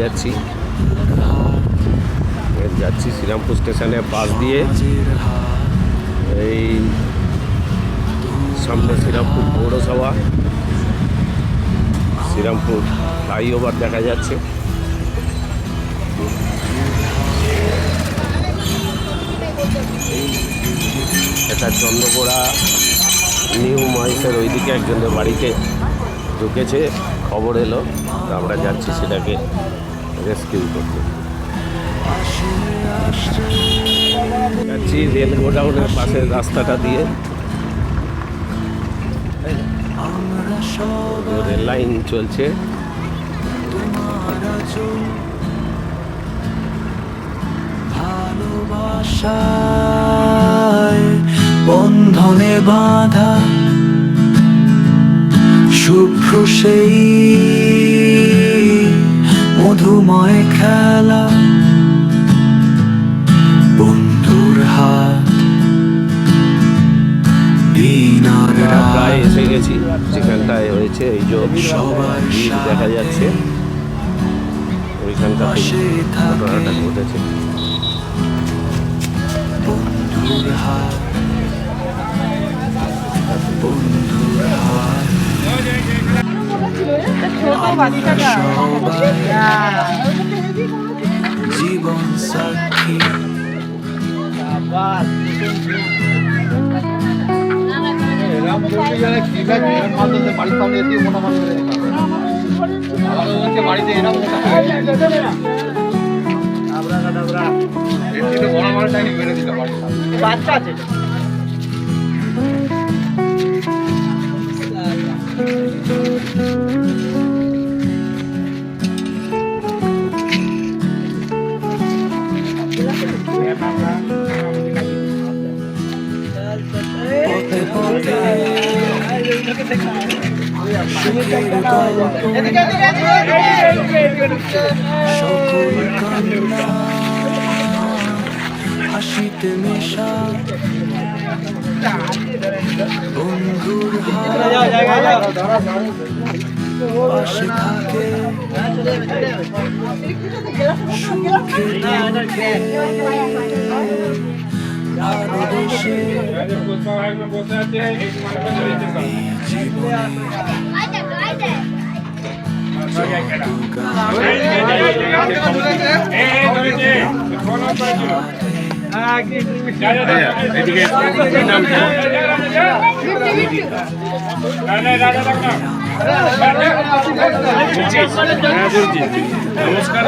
যাচ্ছি শ্রীরামপুর স্টেশনে বাস দিয়ে। এই সামনে শ্রীরামপুর পৌরসভা, শ্রীরামপুর ফ্লাইওভার দেখা যাচ্ছে। এটা চন্দ্রকোড়া নিউ মহেশের ওইদিকে একজনের বাড়িতে ঢুকেছে, খবর এলো, তো আমরা যাচ্ছি সেটাকে রেস্কিউ করতে। যাচ্ছি রেল গোডাউনের পাশের রাস্তাটা দিয়ে, রেল লাইন চলছে। বন্ধনে বাঁধা শুভ্র সেই মধুময় খেলা, বন্ধুর হাত প্রায় এসে গেছি যেখানটায় হয়েছে এই যে দেখা যাচ্ছে, ওইখানটা ঘটনাটা ঘটেছে। বন্ধুর হাত, বন্ধুর হাত, জীবন সাথী। বাচ্চা আছে হাসিতে মেশা বন্ধুর পাশে থাকে, সুখে ভালোবেসে নমস্কার,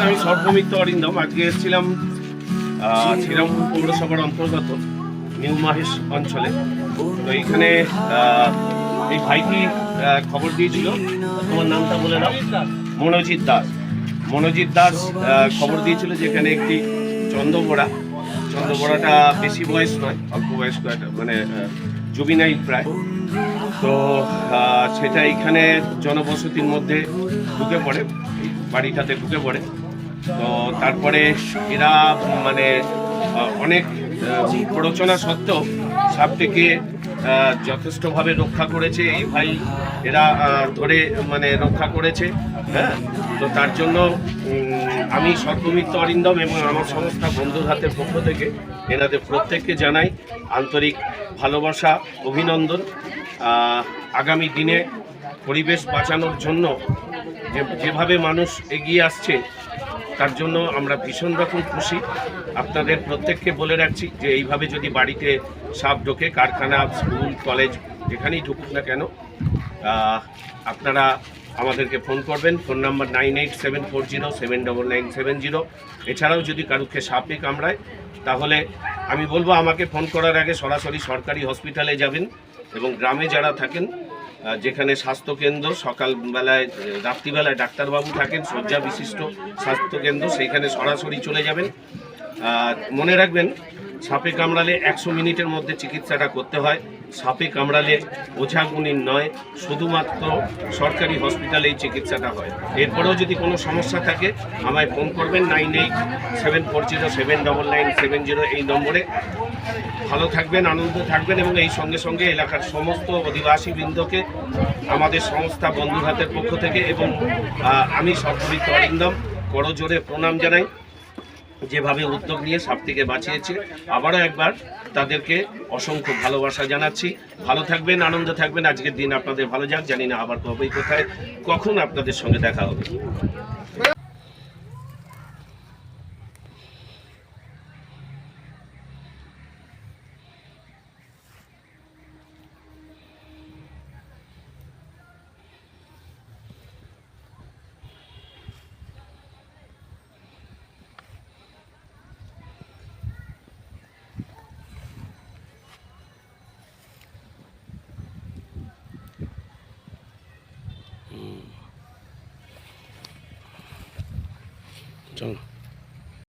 আমি সর্বমিত্র অরিন্দম। আজকে এসেছিলাম শ্রীরামপুর পৌরসভার অন্তর্গত নিউ মহেশ অঞ্চলে। তো এইখানে এই ভাইটি খবর দিয়েছিল, তোমার নামটা বলে দাও। মনোজিৎ দাস খবর দিয়েছিল যেখানে একটি চন্দ্রবোড়াটা বেশি বয়স নয়, অল্প বয়স্ক, মানে জুবিনাইল প্রায়। তো সেটা এইখানে জনবসতির মধ্যে ঢুকে পড়ে, বাড়িটাতে ঢুকে পড়ে। তো তারপরে এরা মানে অনেক প্ররোচনা সত্ত্বেও সাপটিকে যথেষ্টভাবে রক্ষা করেছে এই ভাই, এরা ধরে মানে রক্ষা করেছে। হ্যাঁ, তো তার জন্য আমি সর্বমিত্র অরিন্দম এবং আমার সংস্থা বন্ধুর হাতের পক্ষ থেকে এনাদের প্রত্যেককে জানাই আন্তরিক ভালোবাসা, অভিনন্দন। আগামী দিনে পরিবেশ বাঁচানোর জন্য যেভাবে মানুষ এগিয়ে আসছে তার জন্য আমরা ভীষণ রকম খুশি। আপনাদের প্রত্যেককে বলে রাখছি যে এইভাবে যদি বাড়িতে সাপ ঢোকে, কারখানা, স্কুল, কলেজ, যেখানেই ঢুকুক না কেন, আপনারা আমাদেরকে ফোন করবেন। Phone number 9874079970। এছাড়াও যদি কারুকে সাপে কামড়ায় তাহলে আমি বলবো আমাকে ফোন করার আগে সরাসরি সরকারি হসপিটালে যাবেন, এবং গ্রামে যারা থাকেন যেখানে স্বাস্থ্যকেন্দ্র, সকালবেলায় রাত্রিবেলায় ডাক্তারবাবু থাকেন, শয্যা বিশিষ্ট স্বাস্থ্যকেন্দ্র, সেইখানে সরাসরি চলে যাবেন। মনে রাখবেন, সাপে কামড়ালে 100 মিনিটের মধ্যে চিকিৎসাটা করতে হয়। সাপে কামড়ালে ওঝাগুনির নয়, শুধুমাত্র সরকারি হসপিটালে এই চিকিৎসাটা হয়। এরপরেও যদি কোনো সমস্যা থাকে আমায় ফোন করবেন 9874079970 এই নম্বরে। ভালো থাকবেন, আনন্দ থাকবেন এবং এই সঙ্গে সঙ্গে এলাকার সমস্ত অধিবাসী বৃন্দকে আমাদের সংস্থা বন্ধুর হাতের পক্ষ থেকে এবং আমি সর্বরিত অরিন্দম করজোরে প্রণাম জানাই। যেভাবে উদ্যোগ নিয়ে সাপটিকে বাঁচিয়েছে, আবারও একবার তাদেরকে অসংখ্য ভালোবাসা জানাচ্ছি। ভালো থাকবেন, আনন্দ থাকবেন। আজকের দিন আপনাদের ভালো যাক। জানি না আবার কবে কোথায় কখন আপনাদের সঙ্গে দেখা হবে। চলো।